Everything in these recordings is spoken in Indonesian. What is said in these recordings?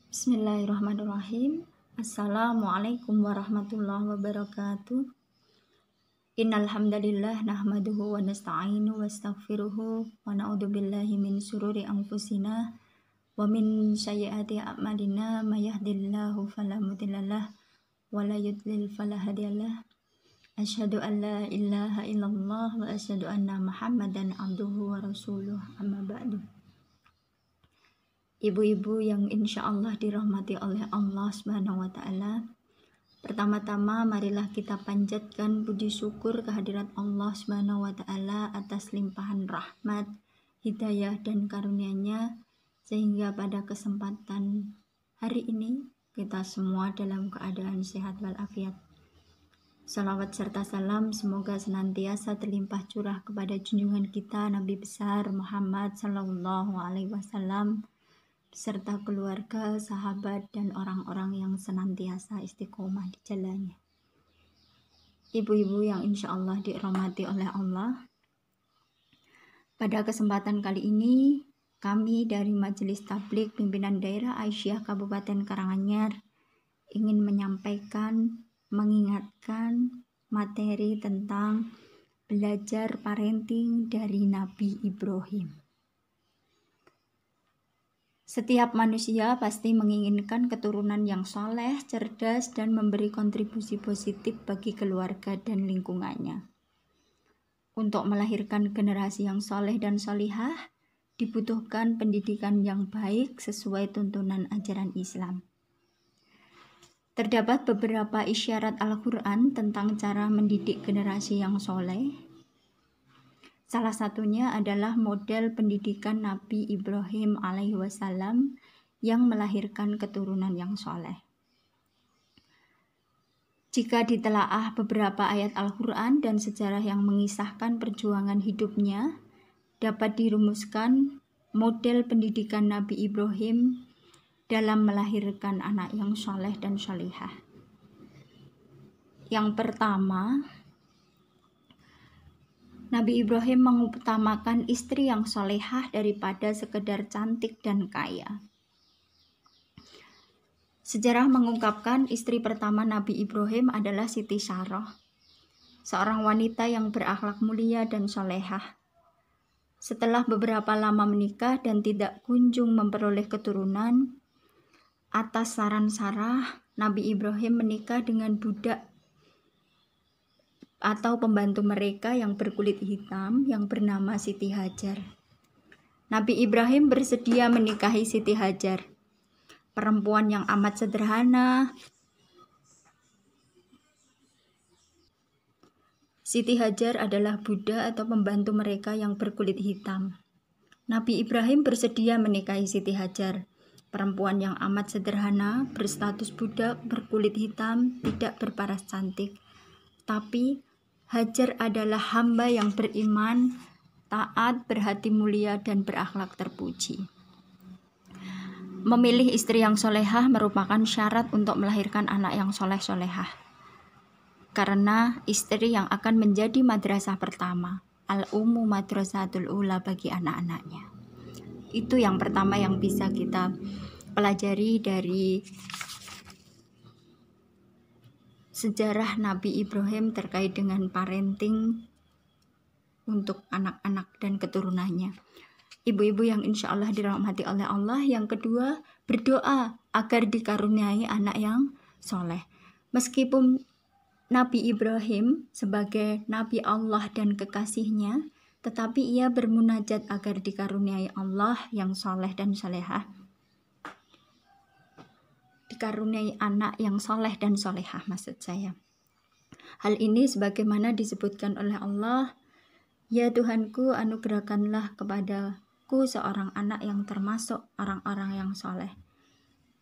Bismillahirrahmanirrahim. Assalamualaikum warahmatullahi wabarakatuh. Innal hamdalillah nahmaduhu wa nasta'inu wa nastaghfiruhu wa na'udzu billahi min syururi anfusina wa min sayyiati a'malina may yahdihillahu fala mudhillalah wa la yudlil fala hadiyalah. Asyhadu an la ilaha illallah wa asyhadu anna Muhammadan abduhu wa rasuluh. Amma ba'du. Ibu-ibu yang insya Allah dirahmati oleh Allah Subhanahu wa Ta'ala, pertama-tama marilah kita panjatkan puji syukur kehadirat Allah Subhanahu wa Ta'ala atas limpahan rahmat, hidayah dan karunia-Nya, sehingga pada kesempatan hari ini kita semua dalam keadaan sehat walafiat. Salawat serta salam semoga senantiasa terlimpah curah kepada junjungan kita Nabi besar Muhammad Sallallahu Alaihi Wasallam, serta keluarga, sahabat, dan orang-orang yang senantiasa istiqomah di jalannya. Ibu-ibu yang insya Allah dirahmati oleh Allah, pada kesempatan kali ini kami dari Majelis Tabligh Pimpinan Daerah Aisyah Kabupaten Karanganyar ingin menyampaikan, mengingatkan materi tentang belajar parenting dari Nabi Ibrahim. Setiap manusia pasti menginginkan keturunan yang soleh, cerdas, dan memberi kontribusi positif bagi keluarga dan lingkungannya. Untuk melahirkan generasi yang soleh dan solihah, dibutuhkan pendidikan yang baik sesuai tuntunan ajaran Islam. Terdapat beberapa isyarat Al-Quran tentang cara mendidik generasi yang soleh. Salah satunya adalah model pendidikan Nabi Ibrahim alaihi wasallam yang melahirkan keturunan yang soleh. Jika ditelaah beberapa ayat Al-Quran dan sejarah yang mengisahkan perjuangan hidupnya, dapat dirumuskan model pendidikan Nabi Ibrahim dalam melahirkan anak yang soleh dan solihah. Yang pertama, Nabi Ibrahim mengutamakan istri yang solehah daripada sekedar cantik dan kaya. Sejarah mengungkapkan istri pertama Nabi Ibrahim adalah Siti Sarah, seorang wanita yang berakhlak mulia dan solehah. Setelah beberapa lama menikah dan tidak kunjung memperoleh keturunan, atas saran Sarah, Nabi Ibrahim menikah dengan budak atau pembantu mereka yang berkulit hitam yang bernama Siti Hajar. Nabi Ibrahim bersedia menikahi Siti Hajar, perempuan yang amat sederhana. Siti Hajar adalah budak atau pembantu mereka yang berkulit hitam. Nabi Ibrahim bersedia menikahi Siti Hajar, perempuan yang amat sederhana, berstatus budak, berkulit hitam, tidak berparas cantik. Tapi Hajar adalah hamba yang beriman, taat, berhati mulia, dan berakhlak terpuji. Memilih istri yang solehah merupakan syarat untuk melahirkan anak yang soleh-solehah. Karena istri yang akan menjadi madrasah pertama, al-ummu madrasatul ula bagi anak-anaknya. Itu yang pertama yang bisa kita pelajari dari sejarah Nabi Ibrahim terkait dengan parenting untuk anak-anak dan keturunannya. Ibu-ibu yang insya Allah dirahmati oleh Allah. Yang kedua, berdoa agar dikaruniai anak yang soleh. Meskipun Nabi Ibrahim sebagai Nabi Allah dan kekasihnya, tetapi ia bermunajat agar dikaruniai Allah yang soleh dan solehah. Dikaruniai anak yang soleh dan solehah maksud saya. Hal ini sebagaimana disebutkan oleh Allah, ya Tuhanku, anugerahkanlah kepadaku seorang anak yang termasuk orang-orang yang soleh.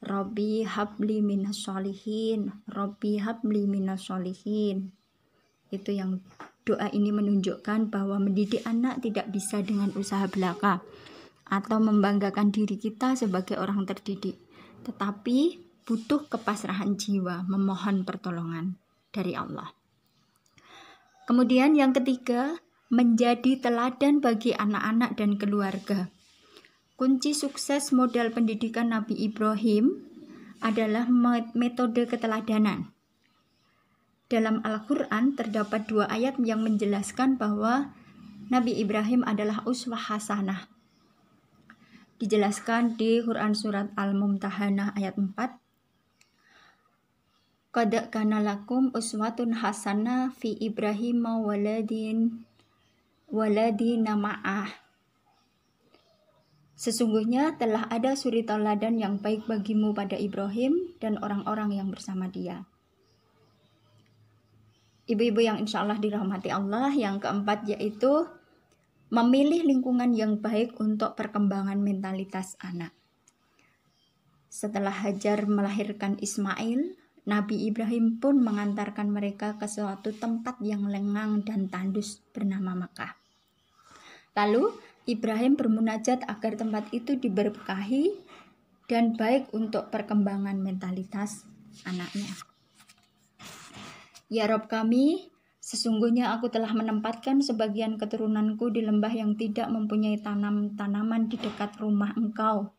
Rabbi habli minas sholihin, Rabbi habli minas sholihin. Itu yang doa ini menunjukkan bahwa mendidik anak tidak bisa dengan usaha belaka atau membanggakan diri kita sebagai orang terdidik, tetapi butuh kepasrahan jiwa, memohon pertolongan dari Allah. Kemudian yang ketiga, menjadi teladan bagi anak-anak dan keluarga. Kunci sukses modal pendidikan Nabi Ibrahim adalah metode keteladanan. Dalam Al-Quran terdapat 2 ayat yang menjelaskan bahwa Nabi Ibrahim adalah uswah hasanah. Dijelaskan di Quran surat Al-Mumtahanah ayat 4. Qad kana lakum uswatun hasanah fi Ibrahim waladina ma'ah. Sesungguhnya telah ada suri tauladan yang baik bagimu pada Ibrahim dan orang-orang yang bersama dia. Ibu-ibu yang insya Allah dirahmati Allah, yang keempat yaitu memilih lingkungan yang baik untuk perkembangan mentalitas anak. Setelah Hajar melahirkan Ismail, Nabi Ibrahim pun mengantarkan mereka ke suatu tempat yang lengang dan tandus bernama Makkah. Lalu Ibrahim bermunajat agar tempat itu diberkahi dan baik untuk perkembangan mentalitas anaknya. Ya Rabb kami, sesungguhnya aku telah menempatkan sebagian keturunanku di lembah yang tidak mempunyai tanaman di dekat rumah Engkau.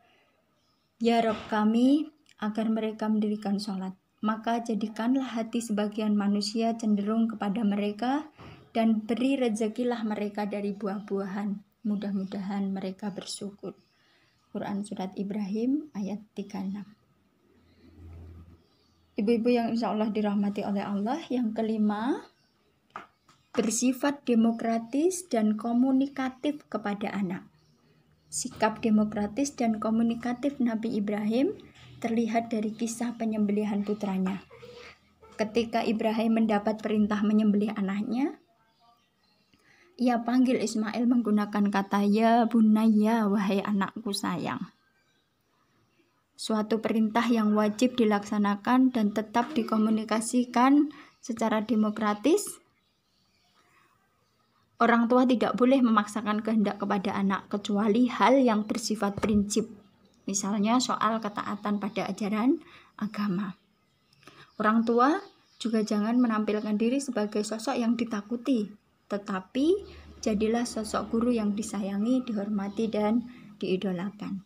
Ya Rabb kami, agar mereka mendirikan sholat. Maka jadikanlah hati sebagian manusia cenderung kepada mereka dan beri rezekilah mereka dari buah-buahan. Mudah-mudahan mereka bersyukur. Quran Surat Ibrahim ayat 36. Ibu-ibu yang insya Allah dirahmati oleh Allah. Yang kelima, bersifat demokratis dan komunikatif kepada anak. Sikap demokratis dan komunikatif Nabi Ibrahim terlihat dari kisah penyembelihan putranya. Ketika Ibrahim mendapat perintah menyembelih anaknya, ia panggil Ismail menggunakan kata ya bunayya, wahai anakku sayang. Suatu perintah yang wajib dilaksanakan dan tetap dikomunikasikan secara demokratis. Orang tua tidak boleh memaksakan kehendak kepada anak kecuali hal yang bersifat prinsip. Misalnya soal ketaatan pada ajaran agama. Orang tua juga jangan menampilkan diri sebagai sosok yang ditakuti, tetapi jadilah sosok guru yang disayangi, dihormati, dan diidolakan.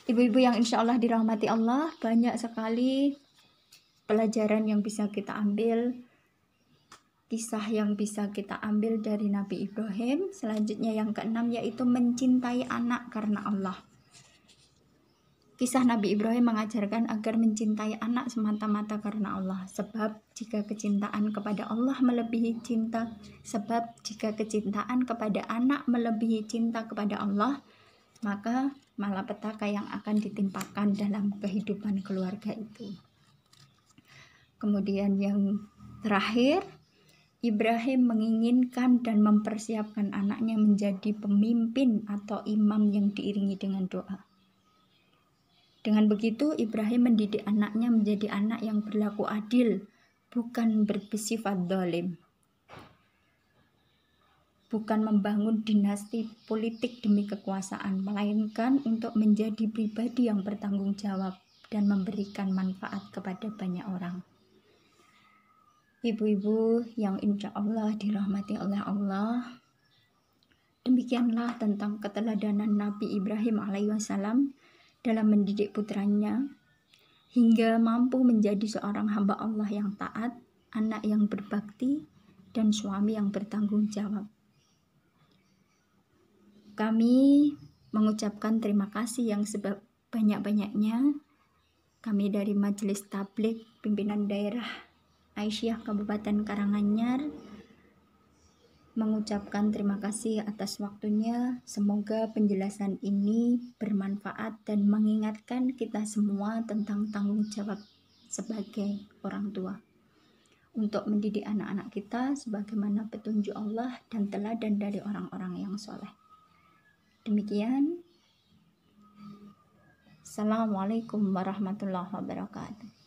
Ibu-ibu yang insya Allah dirahmati Allah, banyak sekali pelajaran yang bisa kita ambil, kisah yang bisa kita ambil dari Nabi Ibrahim. Selanjutnya yang keenam yaitu mencintai anak karena Allah. Kisah Nabi Ibrahim mengajarkan agar mencintai anak semata-mata karena Allah. Sebab jika kecintaan kepada Allah melebihi jika kecintaan kepada anak melebihi cinta kepada Allah, maka malapetaka yang akan ditimpakan dalam kehidupan keluarga itu. Kemudian yang terakhir, Ibrahim menginginkan dan mempersiapkan anaknya menjadi pemimpin atau imam yang diiringi dengan doa. Dengan begitu, Ibrahim mendidik anaknya menjadi anak yang berlaku adil, bukan bersifat zalim. Bukan membangun dinasti politik demi kekuasaan, melainkan untuk menjadi pribadi yang bertanggung jawab dan memberikan manfaat kepada banyak orang. Ibu-ibu yang insya Allah dirahmati oleh Allah, demikianlah tentang keteladanan Nabi Ibrahim alaihissalam dalam mendidik putranya hingga mampu menjadi seorang hamba Allah yang taat, anak yang berbakti, dan suami yang bertanggung jawab. Kami mengucapkan terima kasih yang sebanyak-banyaknya. Kami dari Majelis Tabligh Pimpinan Daerah Aisyah Kabupaten Karanganyar mengucapkan terima kasih atas waktunya. Semoga penjelasan ini bermanfaat dan mengingatkan kita semua tentang tanggung jawab sebagai orang tua untuk mendidik anak-anak kita sebagaimana petunjuk Allah dan teladan dari orang-orang yang soleh. Demikian. Assalamualaikum warahmatullahi wabarakatuh.